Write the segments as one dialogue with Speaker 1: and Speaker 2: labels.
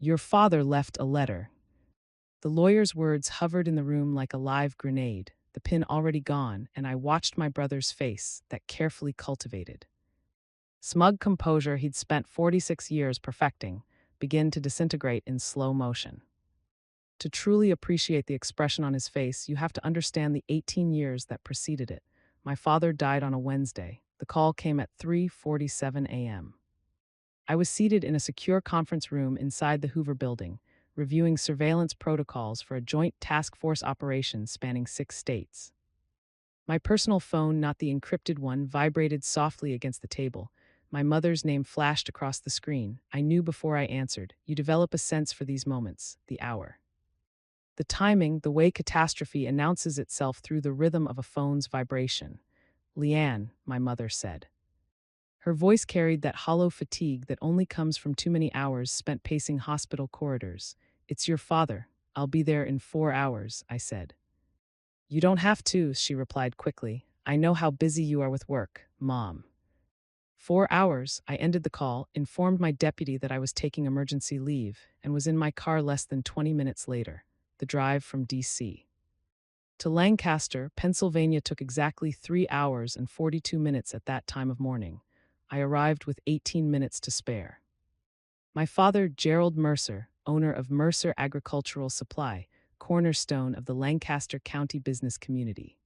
Speaker 1: Your father left a letter. The lawyer's words hovered in the room like a live grenade, the pin already gone, and I watched my brother's face, that carefully cultivated smug composure he'd spent 46 years perfecting, begin to disintegrate in slow motion. To truly appreciate the expression on his face, you have to understand the 18 years that preceded it. My father died on a Wednesday. The call came at 3:47 a.m. I was seated in a secure conference room inside the Hoover Building, reviewing surveillance protocols for a joint task force operation spanning 6 states. My personal phone, not the encrypted one, vibrated softly against the table. My mother's name flashed across the screen. I knew before I answered. You develop a sense for these moments, the hour. The timing, the way catastrophe announces itself through the rhythm of a phone's vibration. Leanne, my mother said. Her voice carried that hollow fatigue that only comes from too many hours spent pacing hospital corridors. It's your father. I'll be there in 4 hours, I said. You don't have to, she replied quickly. I know how busy you are with work, Mom. 4 hours, I ended the call, informed my deputy that I was taking emergency leave, and was in my car less than 20 minutes later. The drive from D.C. to Lancaster, Pennsylvania took exactly 3 hours and 42 minutes at that time of morning. I arrived with 18 minutes to spare. My father, Gerald Mercer, owner of Mercer Agricultural Supply, cornerstone of the Lancaster County business community,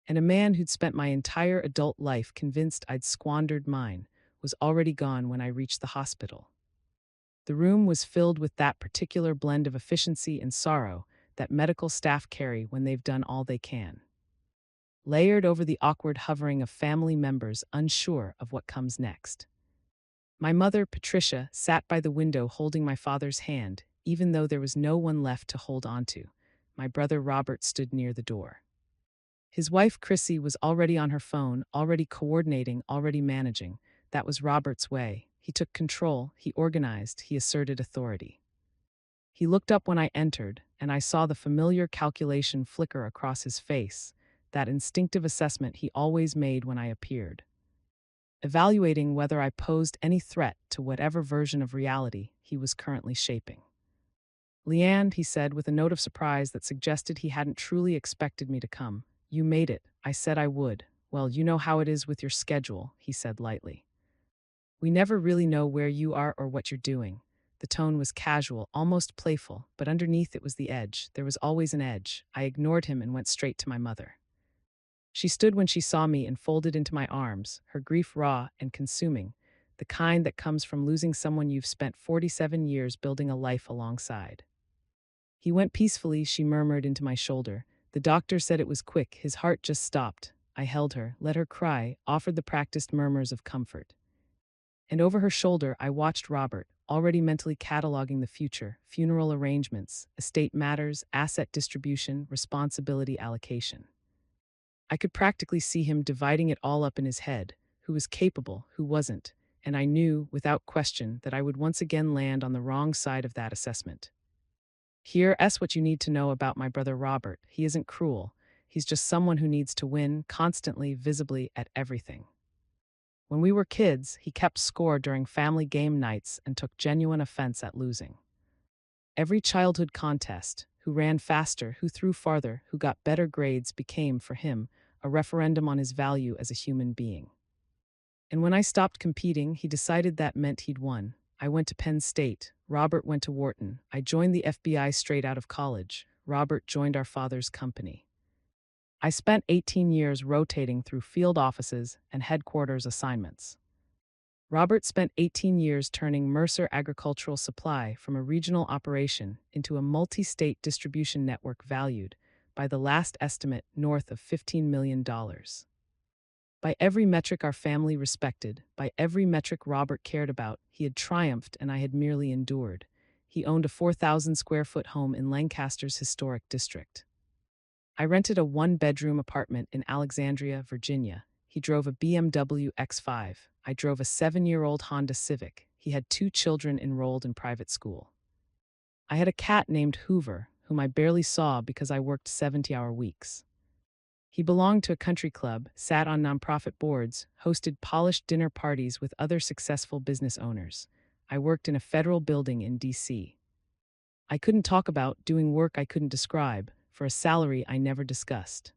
Speaker 1: and a man who'd spent my entire adult life convinced I'd squandered mine, was already gone when I reached the hospital. The room was filled with that particular blend of efficiency and sorrow that medical staff carry when they've done all they can. Layered over the awkward hovering of family members unsure of what comes next. My mother, Patricia, sat by the window holding my father's hand, even though there was no one left to hold onto. My brother Robert stood near the door. His wife, Chrissy, was already on her phone, already coordinating, already managing. That was Robert's way. He took control, he organized, he asserted authority. He looked up when I entered, and I saw the familiar calculation flicker across his face, that instinctive assessment he always made when I appeared, evaluating whether I posed any threat to whatever version of reality he was currently shaping. Leanne, he said with a note of surprise that suggested he hadn't truly expected me to come. You made it. I said I would. Well, you know how it is with your schedule, he said lightly. We never really know where you are or what you're doing. The tone was casual, almost playful, but underneath it was the edge. There was always an edge. I ignored him and went straight to my mother. She stood when she saw me and folded into my arms, her grief raw and consuming, the kind that comes from losing someone you've spent 47 years building a life alongside. He went peacefully, she murmured into my shoulder. The doctor said it was quick, his heart just stopped. I held her, let her cry, offered the practiced murmurs of comfort. And over her shoulder, I watched Robert, already mentally cataloging the future, funeral arrangements, estate matters, asset distribution, responsibility allocation. I could practically see him dividing it all up in his head, who was capable, who wasn't, and I knew, without question, that I would once again land on the wrong side of that assessment. Here's what you need to know about my brother Robert. He isn't cruel. He's just someone who needs to win, constantly, visibly, at everything. When we were kids, he kept score during family game nights and took genuine offense at losing. Every childhood contest, who ran faster, who threw farther, who got better grades, became, for him, a referendum on his value as a human being. And when I stopped competing, he decided that meant he'd won. I went to Penn State. Robert went to Wharton. I joined the FBI straight out of college. Robert joined our father's company. I spent 18 years rotating through field offices and headquarters assignments. Robert spent 18 years turning Mercer Agricultural Supply from a regional operation into a multi-state distribution network valued, by the last estimate, north of $15 million. By every metric our family respected, by every metric Robert cared about, he had triumphed and I had merely endured. He owned a 4,000-square-foot home in Lancaster's historic district. I rented a one-bedroom apartment in Alexandria, Virginia. He drove a BMW X5. I drove a 7-year-old Honda Civic. He had 2 children enrolled in private school. I had a cat named Hoover, whom I barely saw because I worked 70-hour weeks. He belonged to a country club, sat on nonprofit boards, hosted polished dinner parties with other successful business owners. I worked in a federal building in D.C. I couldn't talk about doing work I couldn't describe for a salary I never discussed.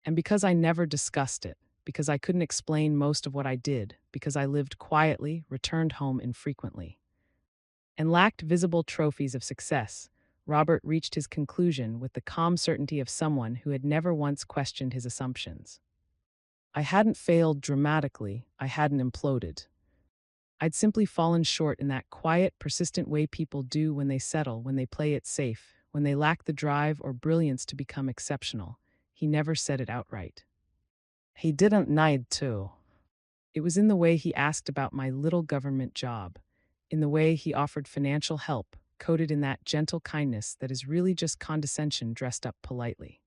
Speaker 1: And because I never discussed it, because I couldn't explain most of what I did, because I lived quietly, returned home infrequently, and lacked visible trophies of success, Robert reached his conclusion with the calm certainty of someone who had never once questioned his assumptions. I hadn't failed dramatically, I hadn't imploded. I'd simply fallen short in that quiet, persistent way people do when they settle, when they play it safe, when they lack the drive or brilliance to become exceptional. He never said it outright. He didn't need to. It was in the way he asked about my little government job, in the way he offered financial help, coded in that gentle kindness that is really just condescension dressed up politely.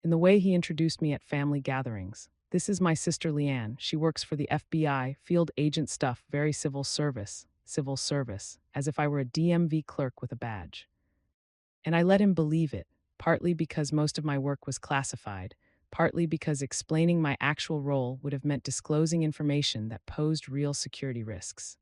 Speaker 1: In the way he introduced me at family gatherings. This is my sister Leanne. She works for the FBI, field agent stuff, very civil service, as if I were a DMV clerk with a badge. And I let him believe it, partly because most of my work was classified, partly because explaining my actual role would have meant disclosing information that posed real security risks.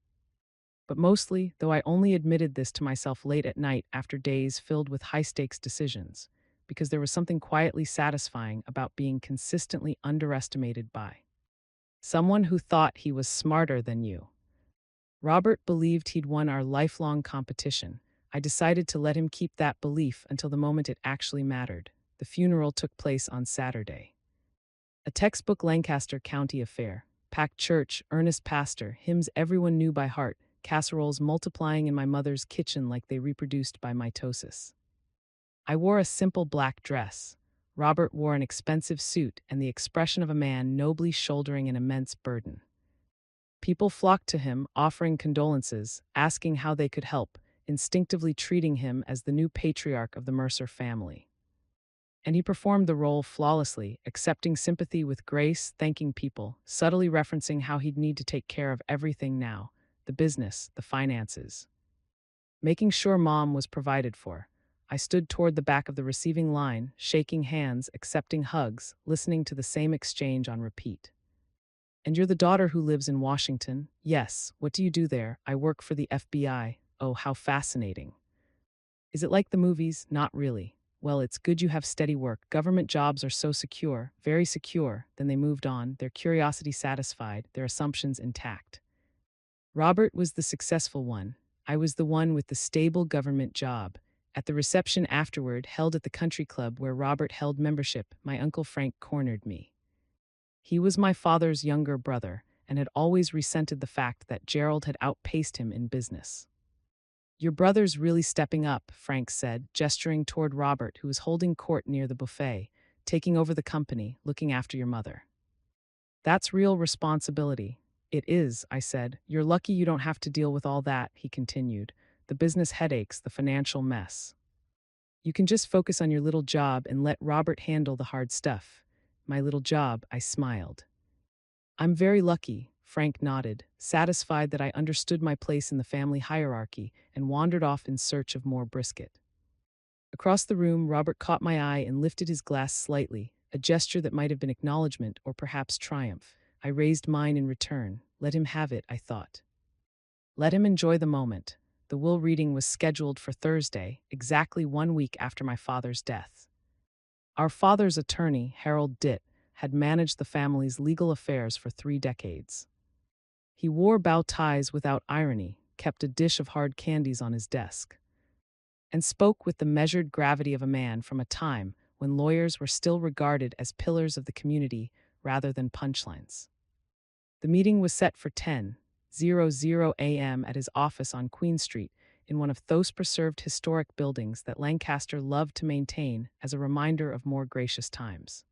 Speaker 1: But mostly, though I only admitted this to myself late at night after days filled with high-stakes decisions, because there was something quietly satisfying about being consistently underestimated by someone who thought he was smarter than you. Robert believed he'd won our lifelong competition. I decided to let him keep that belief until the moment it actually mattered. The funeral took place on Saturday. A textbook Lancaster County affair. Packed church, earnest pastor, hymns everyone knew by heart, casseroles multiplying in my mother's kitchen like they reproduced by mitosis. I wore a simple black dress. Robert wore an expensive suit and the expression of a man nobly shouldering an immense burden. People flocked to him, offering condolences, asking how they could help, instinctively treating him as the new patriarch of the Mercer family. And he performed the role flawlessly, accepting sympathy with grace, thanking people, subtly referencing how he'd need to take care of everything now, the business, the finances. Making sure Mom was provided for. I stood toward the back of the receiving line, shaking hands, accepting hugs, listening to the same exchange on repeat. And you're the daughter who lives in Washington? Yes. What do you do there? I work for the FBI. Oh, how fascinating. Is it like the movies? Not really. Well, it's good you have steady work. Government jobs are so secure, very secure. Then they moved on, their curiosity satisfied, their assumptions intact. Robert was the successful one. I was the one with the stable government job. At the reception afterward, held at the country club where Robert held membership, my Uncle Frank cornered me. He was my father's younger brother and had always resented the fact that Gerald had outpaced him in business. Your brother's really stepping up, Frank said, gesturing toward Robert, who was holding court near the buffet, taking over the company, looking after your mother. That's real responsibility. It is, I said. You're lucky you don't have to deal with all that, he continued. The business headaches, the financial mess. You can just focus on your little job and let Robert handle the hard stuff. My little job, I smiled. I'm very lucky, Frank nodded, satisfied that I understood my place in the family hierarchy, and wandered off in search of more brisket. Across the room, Robert caught my eye and lifted his glass slightly, a gesture that might have been acknowledgement or perhaps triumph. I raised mine in return. Let him have it, I thought. Let him enjoy the moment. The will reading was scheduled for Thursday, exactly 1 week after my father's death. Our father's attorney, Harold Ditt, had managed the family's legal affairs for 3 decades. He wore bow ties without irony, kept a dish of hard candies on his desk, and spoke with the measured gravity of a man from a time when lawyers were still regarded as pillars of the community rather than punchlines. The meeting was set for 10:00 a.m. at his office on Queen Street, in one of those preserved historic buildings that Lancaster loved to maintain as a reminder of more gracious times.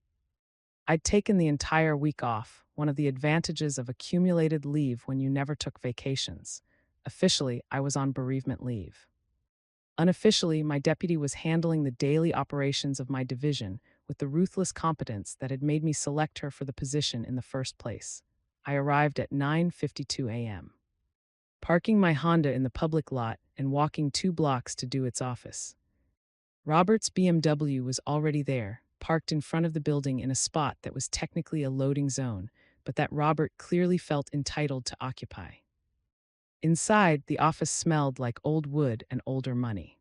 Speaker 1: I'd taken the entire week off, one of the advantages of accumulated leave when you never took vacations. Officially, I was on bereavement leave. Unofficially, my deputy was handling the daily operations of my division with the ruthless competence that had made me select her for the position in the first place. I arrived at 9:52 a.m. Parking my Honda in the public lot and walking 2 blocks to do its office. Robert's BMW was already there, parked in front of the building in a spot that was technically a loading zone, but that Robert clearly felt entitled to occupy. Inside, the office smelled like old wood and older money.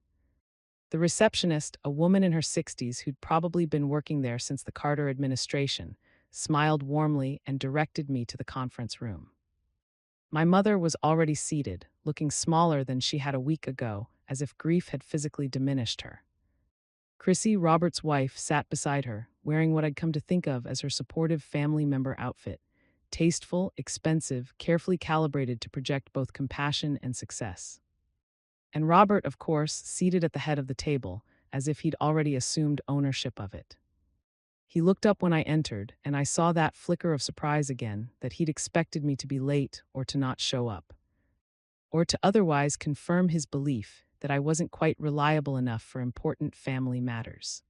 Speaker 1: The receptionist, a woman in her 60s who'd probably been working there since the Carter administration, smiled warmly and directed me to the conference room. My mother was already seated, looking smaller than she had a week ago, as if grief had physically diminished her. Chrissy, Robert's wife, sat beside her, wearing what I'd come to think of as her supportive family member outfit. Tasteful, expensive, carefully calibrated to project both compassion and success. And Robert, of course, seated at the head of the table, as if he'd already assumed ownership of it. He looked up when I entered, and I saw that flicker of surprise again, that he'd expected me to be late or to not show up, or to otherwise confirm his belief that I wasn't quite reliable enough for important family matters.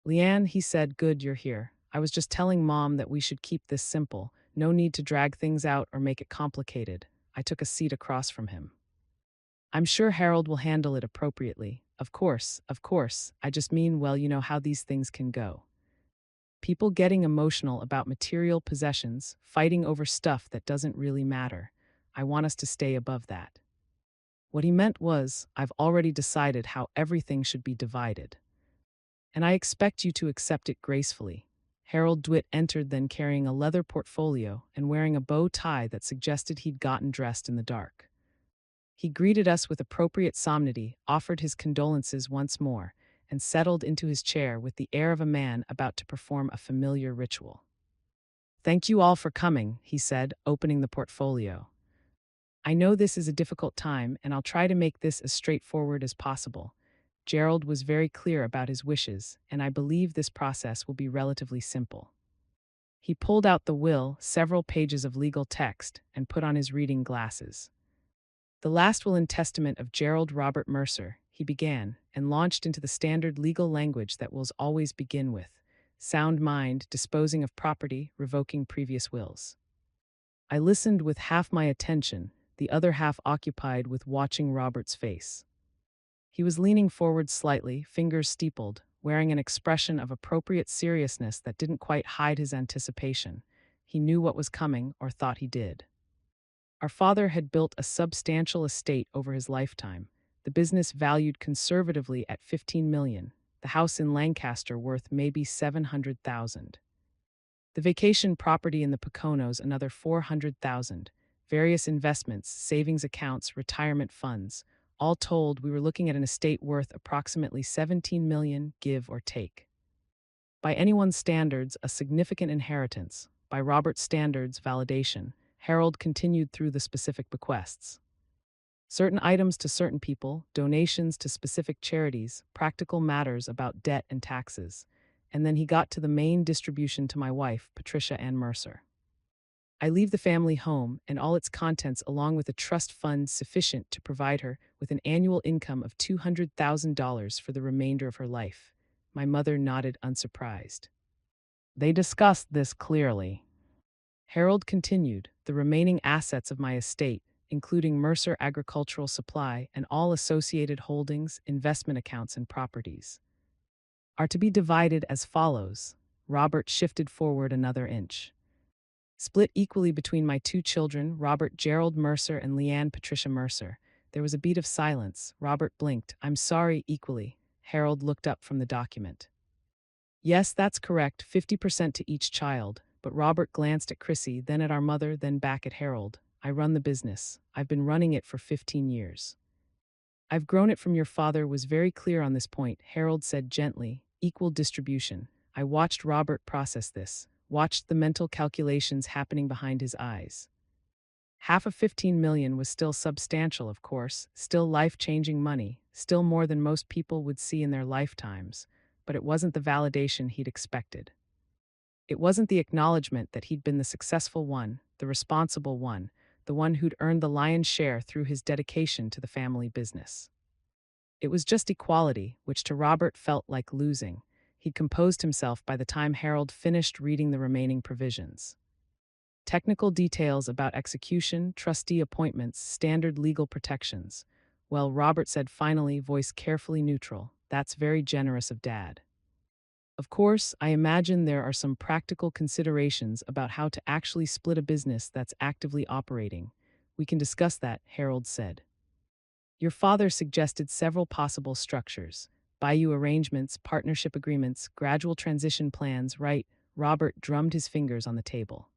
Speaker 1: "Leanne," he said, "good you're here. I was just telling Mom that we should keep this simple, no need to drag things out or make it complicated." I took a seat across from him. "I'm sure Harold will handle it appropriately. Of course, of course. I just mean, well, you know how these things can go. People getting emotional about material possessions, fighting over stuff that doesn't really matter. I want us to stay above that." What he meant was, I've already decided how everything should be divided. And I expect you to accept it gracefully. Harold DeWitt entered then carrying a leather portfolio and wearing a bow tie that suggested he'd gotten dressed in the dark. He greeted us with appropriate solemnity, offered his condolences once more, and settled into his chair with the air of a man about to perform a familiar ritual. "Thank you all for coming," he said, opening the portfolio. "I know this is a difficult time, and I'll try to make this as straightforward as possible. Gerald was very clear about his wishes, and I believe this process will be relatively simple." He pulled out the will, several pages of legal text, and put on his reading glasses. "The last will and testament of Gerald Robert Mercer," he began, and launched into the standard legal language that wills always begin with: sound mind, disposing of property, revoking previous wills. I listened with half my attention, the other half occupied with watching Robert's face. He was leaning forward slightly, fingers steepled, wearing an expression of appropriate seriousness that didn't quite hide his anticipation. He knew what was coming, or thought he did. Our father had built a substantial estate over his lifetime, the business valued conservatively at $15 million, the house in Lancaster worth maybe $700,000. The vacation property in the Poconos another $400,000, various investments, savings accounts, retirement funds. All told, we were looking at an estate worth approximately $17 million, give or take. By anyone's standards, a significant inheritance. By Robert's standards, validation. Harold continued through the specific bequests. Certain items to certain people, donations to specific charities, practical matters about debt and taxes. And then he got to the main distribution to my wife, Patricia Ann Mercer. "I leave the family home and all its contents along with a trust fund sufficient to provide her with an annual income of $200,000 for the remainder of her life." My mother nodded unsurprised. "They discussed this clearly." Harold continued, "The remaining assets of my estate, including Mercer Agricultural Supply and all associated holdings, investment accounts, and properties, are to be divided as follows." Robert shifted forward another inch. "Split equally between my two children, Robert Gerald Mercer and Leanne Patricia Mercer." There was a beat of silence. Robert blinked. "I'm sorry, equally." Harold looked up from the document. "Yes, that's correct, 50% to each child." But Robert glanced at Chrissy, then at our mother, then back at Harold. "I run the business. I've been running it for 15 years. I've grown it from your father was very clear on this point," Harold said gently. "Equal distribution." I watched Robert process this, watched the mental calculations happening behind his eyes. Half of 15 million was still substantial, of course, still life-changing money, still more than most people would see in their lifetimes, but it wasn't the validation he'd expected. It wasn't the acknowledgement that he'd been the successful one, the responsible one, the one who'd earned the lion's share through his dedication to the family business. It was just equality, which to Robert felt like losing. He'd composed himself by the time Harold finished reading the remaining provisions. Technical details about execution, trustee appointments, standard legal protections. "Well," Robert said finally, voice carefully neutral, "that's very generous of Dad. Of course, I imagine there are some practical considerations about how to actually split a business that's actively operating. We can discuss that, Harold said. Your father suggested several possible structures: Bayou arrangements, partnership agreements, gradual transition plans, right? Robert drummed his fingers on the table.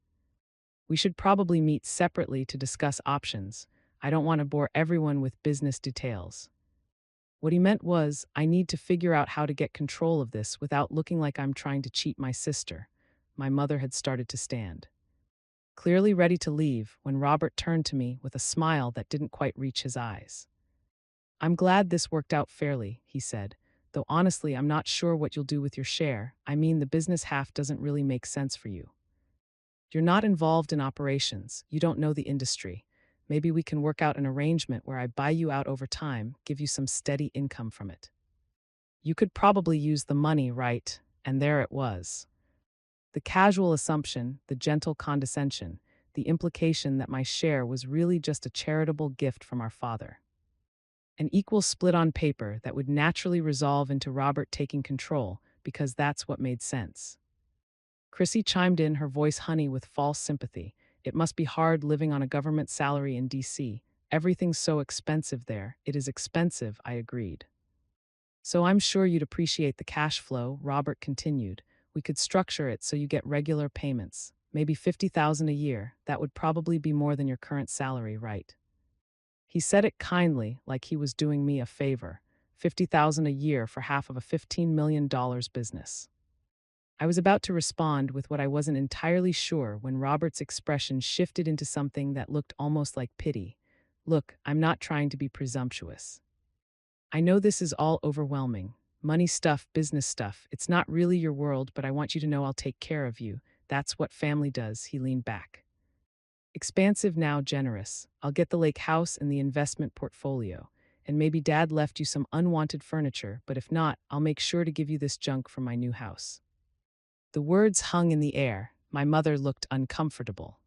Speaker 1: We should probably meet separately to discuss options. I don't want to bore everyone with business details. What he meant was, I need to figure out how to get control of this without looking like I'm trying to cheat my sister. My mother had started to stand, clearly ready to leave, when Robert turned to me with a smile that didn't quite reach his eyes. I'm glad this worked out fairly, he said, though honestly I'm not sure what you'll do with your share. I mean, the business half doesn't really make sense for you. You're not involved in operations, you don't know the industry. Maybe we can work out an arrangement where I buy you out over time, give you some steady income from it. You could probably use the money, right? And there it was. The casual assumption, the gentle condescension, the implication that my share was really just a charitable gift from our father. An equal split on paper that would naturally resolve into Robert taking control, because that's what made sense. Chrissy chimed in, her voice honey with false sympathy. It must be hard living on a government salary in D.C. Everything's so expensive there. It is expensive, I agreed. So I'm sure you'd appreciate the cash flow, Robert continued. We could structure it so you get regular payments, maybe $50,000 a year. That would probably be more than your current salary, right? He said it kindly, like he was doing me a favor. $50,000 a year for half of a $15 million business. I was about to respond with what I wasn't entirely sure when Robert's expression shifted into something that looked almost like pity. Look, I'm not trying to be presumptuous. I know this is all overwhelming. Money stuff, business stuff. It's not really your world, but I want you to know I'll take care of you. That's what family does, he leaned back. Expansive now generous. I'll get the lake house and the investment portfolio. And maybe Dad left you some unwanted furniture, but if not, I'll make sure to give you this junk from my new house. The words hung in the air. My mother looked uncomfortable.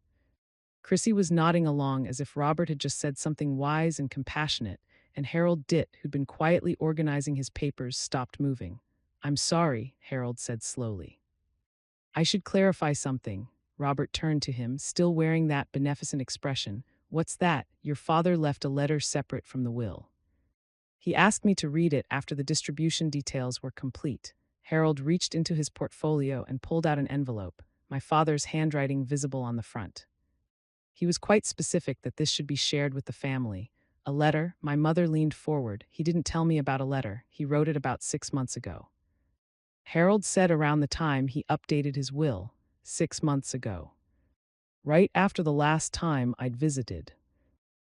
Speaker 1: Chrissy was nodding along as if Robert had just said something wise and compassionate, and Harold Ditt, who'd been quietly organizing his papers, stopped moving. I'm sorry, Harold said slowly. I should clarify something. Robert turned to him, still wearing that beneficent expression. What's that? Your father left a letter separate from the will. He asked me to read it after the distribution details were complete. Harold reached into his portfolio and pulled out an envelope, my father's handwriting visible on the front. He was quite specific that this should be shared with the family. A letter? My mother leaned forward. He didn't tell me about a letter. He wrote it about 6 months ago. Harold said around the time he updated his will, 6 months ago. Right after the last time I'd visited.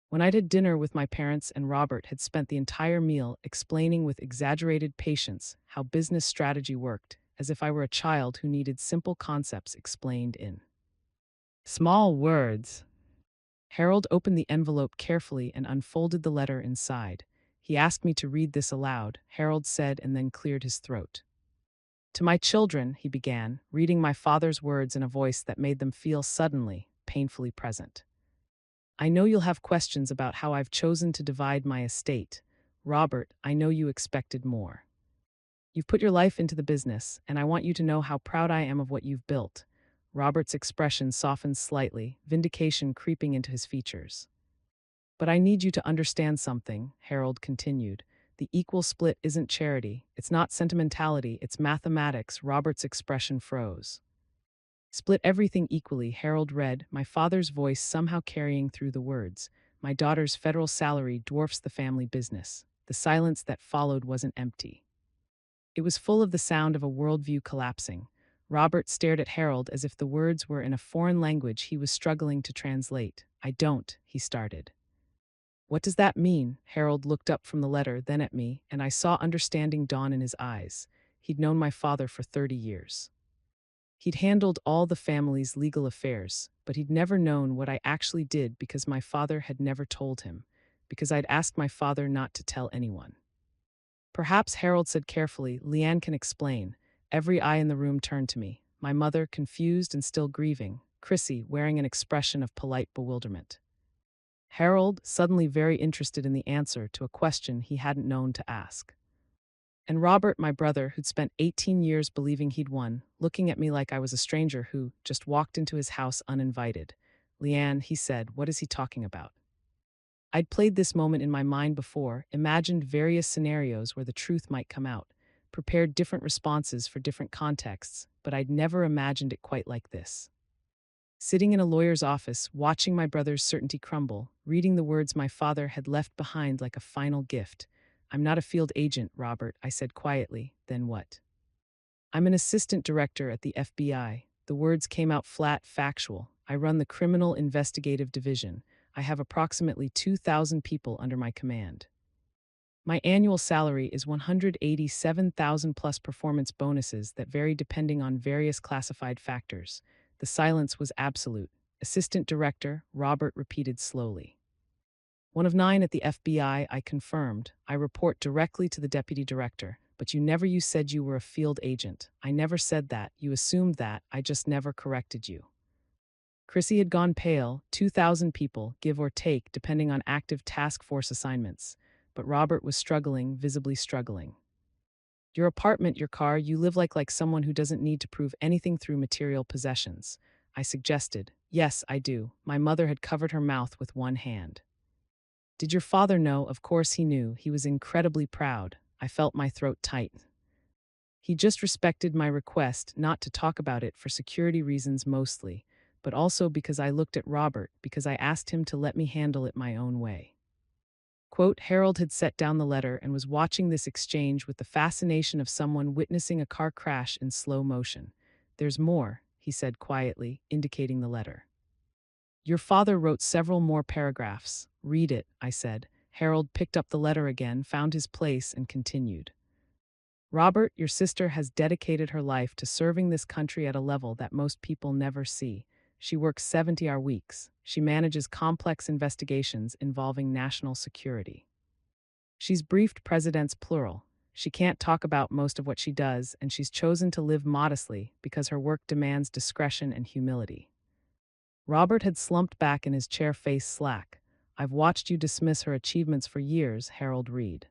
Speaker 1: When I'd had dinner with my parents and Robert had spent the entire meal explaining with exaggerated patience how business strategy worked, as if I were a child who needed simple concepts explained in small words. Harold opened the envelope carefully and unfolded the letter inside. He asked me to read this aloud, Harold said, and then cleared his throat. To my children, he began, reading my father's words in a voice that made them feel suddenly, painfully present. I know you'll have questions about how I've chosen to divide my estate. Robert, I know you expected more. You've put your life into the business, and I want you to know how proud I am of what you've built. Robert's expression softened slightly, vindication creeping into his features. But I need you to understand something, Harold continued. The equal split isn't charity, it's not sentimentality, it's mathematics. Robert's expression froze. Split everything equally, Harold read, my father's voice somehow carrying through the words. My daughter's federal salary dwarfs the family business. The silence that followed wasn't empty. It was full of the sound of a worldview collapsing. Robert stared at Harold as if the words were in a foreign language he was struggling to translate. I don't, he started. What does that mean? Harold looked up from the letter, then at me, and I saw understanding dawn in his eyes. He'd known my father for 30 years. He'd handled all the family's legal affairs, but he'd never known what I actually did because my father had never told him, because I'd asked my father not to tell anyone. Perhaps, Harold said carefully, Leanne can explain. Every eye in the room turned to me, my mother, confused and still grieving, Chrissy, wearing an expression of polite bewilderment. Harold, suddenly very interested in the answer to a question he hadn't known to ask. And Robert, my brother, who'd spent 18 years believing he'd won, looking at me like I was a stranger who just walked into his house uninvited. Leanne, he said, what is he talking about? I'd played this moment in my mind before, imagined various scenarios where the truth might come out, prepared different responses for different contexts, but I'd never imagined it quite like this. Sitting in a lawyer's office, watching my brother's certainty crumble, reading the words my father had left behind like a final gift. "I'm not a field agent, Robert," I said quietly. "Then what?" "I'm an assistant director at the FBI." The words came out flat, factual. "I run the Criminal Investigative Division. I have approximately 2,000 people under my command. My annual salary is 187,000 plus performance bonuses that vary depending on various classified factors." The silence was absolute. "Assistant Director," Robert repeated slowly. "One of 9 at the FBI," I confirmed. "I report directly to the Deputy Director. But you said you were a field agent." "I never said that. You assumed that. I just never corrected you." Chrissy had gone pale. 2,000 people, give or take, depending on active task force assignments. But Robert was struggling, visibly struggling. "Your apartment, your car, you live like someone who doesn't need to prove anything through material possessions." I suggested. "Yes, I do." My mother had covered her mouth with one hand. "Did your father know?" Of course he knew. He was incredibly proud. I felt my throat tighten. He just respected my request not to talk about it for security reasons mostly, but also because I looked at Robert, because I asked him to let me handle it my own way. Quote, Harold had set down the letter and was watching this exchange with the fascination of someone witnessing a car crash in slow motion. "There's more," he said quietly, indicating the letter. "Your father wrote several more paragraphs." "Read it," I said. Harold picked up the letter again, found his place, and continued. "Robert, your sister has dedicated her life to serving this country at a level that most people never see. She works 70-hour weeks. She manages complex investigations involving national security. She's briefed presidents plural. She can't talk about most of what she does, and she's chosen to live modestly because her work demands discretion and humility." Robert had slumped back in his chair, face slack. "I've watched you dismiss her achievements for years," Harold read.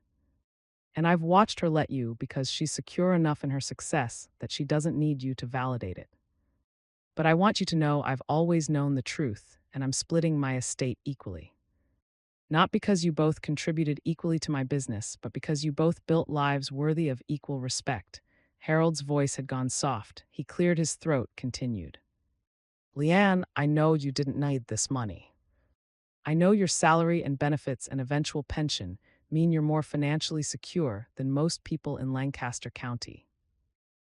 Speaker 1: "And I've watched her let you because she's secure enough in her success that she doesn't need you to validate it. But I want you to know I've always known the truth, and I'm splitting my estate equally. Not because you both contributed equally to my business, but because you both built lives worthy of equal respect." Harold's voice had gone soft. He cleared his throat, continued. "Leanne, I know you didn't need this money. I know your salary and benefits and eventual pension mean you're more financially secure than most people in Lancaster County.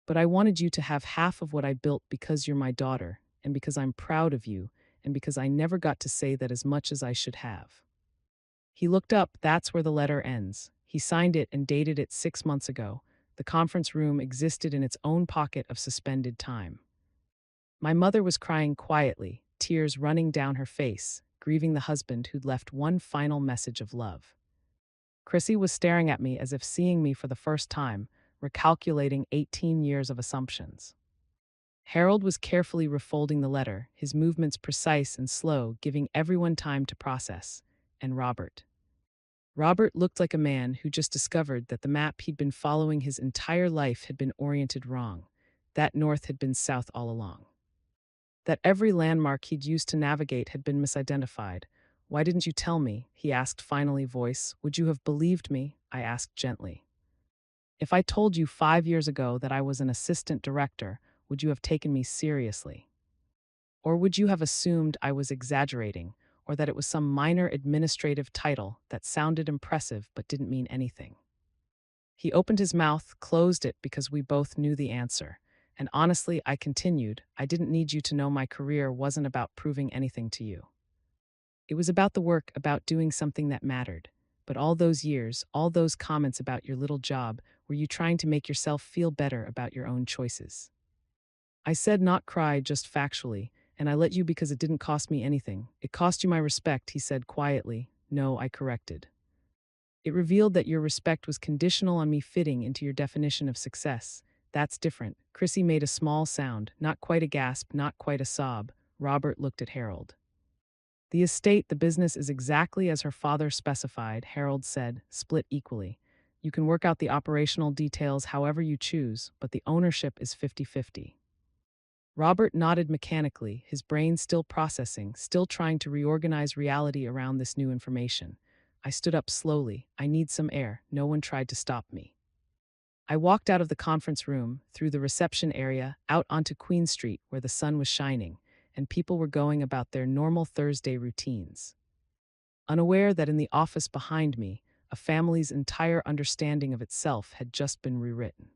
Speaker 1: But I wanted you to have half of what I built because you're my daughter, and because I'm proud of you, and because I never got to say that as much as I should have." He looked up. That's where the letter ends. He signed it and dated it 6 months ago. The conference room existed in its own pocket of suspended time. My mother was crying quietly, tears running down her face, grieving the husband who'd left one final message of love. Chrissy was staring at me as if seeing me for the first time, recalculating 18 years of assumptions. Harold was carefully refolding the letter, his movements precise and slow, giving everyone time to process. And Robert. Robert looked like a man who just discovered that the map he'd been following his entire life had been oriented wrong, that north had been south all along. That every landmark he'd used to navigate had been misidentified. "Why didn't you tell me?" he asked finally, voice. "Would you have believed me?" I asked gently. "If I told you 5 years ago that I was an assistant director, would you have taken me seriously? Or would you have assumed I was exaggerating, or that it was some minor administrative title that sounded impressive but didn't mean anything?" He opened his mouth, closed it because we both knew the answer. "And honestly," I continued, "I didn't need you to know my career wasn't about proving anything to you. It was about the work, about doing something that mattered. But all those years, all those comments about your little job, were you trying to make yourself feel better about your own choices?" I said, not cry, just factually, "And I let you because it didn't cost me anything." "It cost you my respect," he said quietly. "No," I corrected. "It revealed that your respect was conditional on me fitting into your definition of success. That's different." Chrissy made a small sound, not quite a gasp, not quite a sob. Robert looked at Harold. "The estate, the business is exactly as her father specified," Harold said, "split equally. You can work out the operational details however you choose, but the ownership is 50-50. Robert nodded mechanically, his brain still processing, still trying to reorganize reality around this new information. I stood up slowly. I need some air. No one tried to stop me. I walked out of the conference room, through the reception area, out onto Queen Street where the sun was shining, and people were going about their normal Thursday routines. Unaware that in the office behind me, a family's entire understanding of itself had just been rewritten.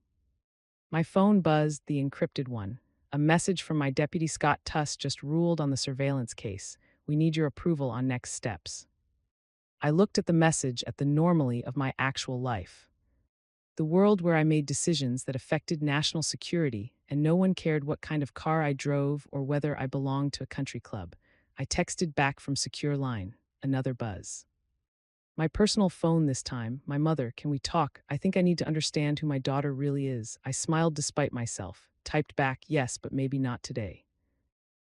Speaker 1: My phone buzzed, the encrypted one. A message from my deputy Scott Tuss just ruled on the surveillance case. We need your approval on next steps. I looked at the message at the normally of my actual life. The world where I made decisions that affected national security, and no one cared what kind of car I drove or whether I belonged to a country club. I texted back from secure line. Another buzz. My personal phone this time. My mother, can we talk? I think I need to understand who my daughter really is. I smiled despite myself. Typed back, yes, but maybe not today.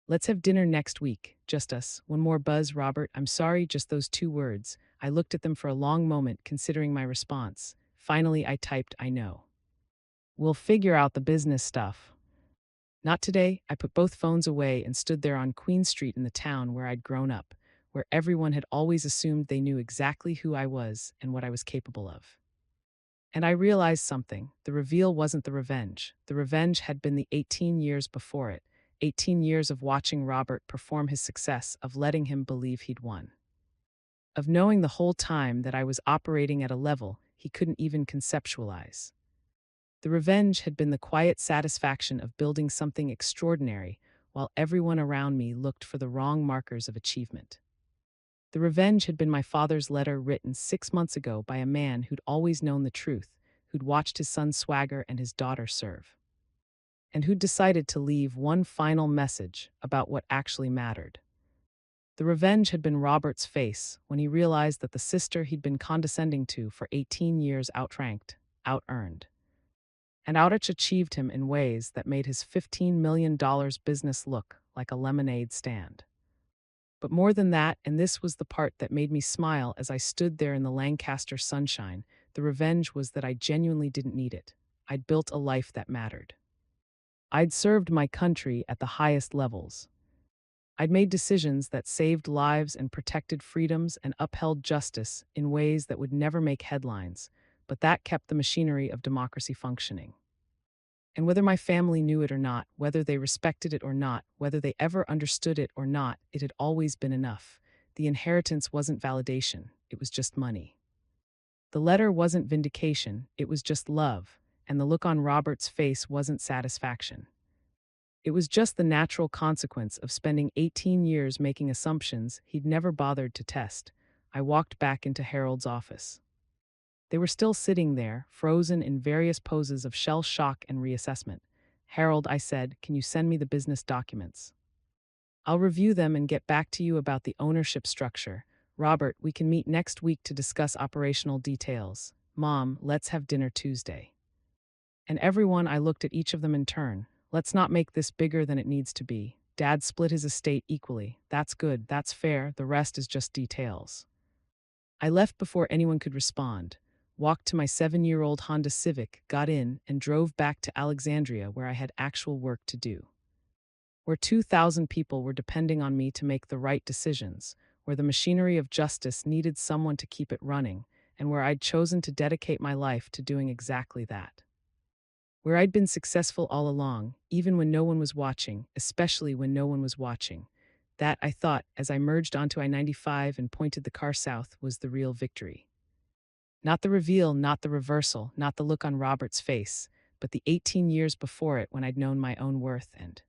Speaker 1: Let's have dinner next week. Just us. One more buzz, Robert. I'm sorry, just those two words. I looked at them for a long moment, considering my response. Finally, I typed, I know. We'll figure out the business stuff. Not today. I put both phones away and stood there on Queen Street in the town where I'd grown up, where everyone had always assumed they knew exactly who I was and what I was capable of. And I realized something. The reveal wasn't the revenge. The revenge had been the 18 years before it. 18 years of watching Robert perform his success, of letting him believe he'd won. Of knowing the whole time that I was operating at a level he couldn't even conceptualize. The revenge had been the quiet satisfaction of building something extraordinary while everyone around me looked for the wrong markers of achievement. The revenge had been my father's letter written 6 months ago by a man who'd always known the truth, who'd watched his son swagger and his daughter serve, and who'd decided to leave one final message about what actually mattered. The revenge had been Robert's face when he realized that the sister he'd been condescending to for 18 years outranked, out-earned. And Outich achieved him in ways that made his $15 million business look like a lemonade stand. But more than that, and this was the part that made me smile as I stood there in the Lancaster sunshine, the revenge was that I genuinely didn't need it. I'd built a life that mattered. I'd served my country at the highest levels. I'd made decisions that saved lives and protected freedoms and upheld justice in ways that would never make headlines, but that kept the machinery of democracy functioning. And whether my family knew it or not, whether they respected it or not, whether they ever understood it or not, it had always been enough. The inheritance wasn't validation, it was just money. The letter wasn't vindication, it was just love, and the look on Robert's face wasn't satisfaction. It was just the natural consequence of spending 18 years making assumptions he'd never bothered to test. I walked back into Harold's office. They were still sitting there, frozen in various poses of shell shock and reassessment. Harold, I said, can you send me the business documents? I'll review them and get back to you about the ownership structure. Robert, we can meet next week to discuss operational details. Mom, let's have dinner Tuesday. And everyone, I looked at each of them in turn. Let's not make this bigger than it needs to be. Dad split his estate equally. That's good, that's fair, the rest is just details. I left before anyone could respond. Walked to my 7-year-old Honda Civic, got in, and drove back to Alexandria where I had actual work to do. Where 2,000 people were depending on me to make the right decisions, where the machinery of justice needed someone to keep it running, and where I'd chosen to dedicate my life to doing exactly that. Where I'd been successful all along, even when no one was watching, especially when no one was watching. That, I thought, as I merged onto I-95 and pointed the car south, was the real victory. Not the reveal, not the reversal, not the look on Robert's face, but the 18 years before it when I'd known my own worth and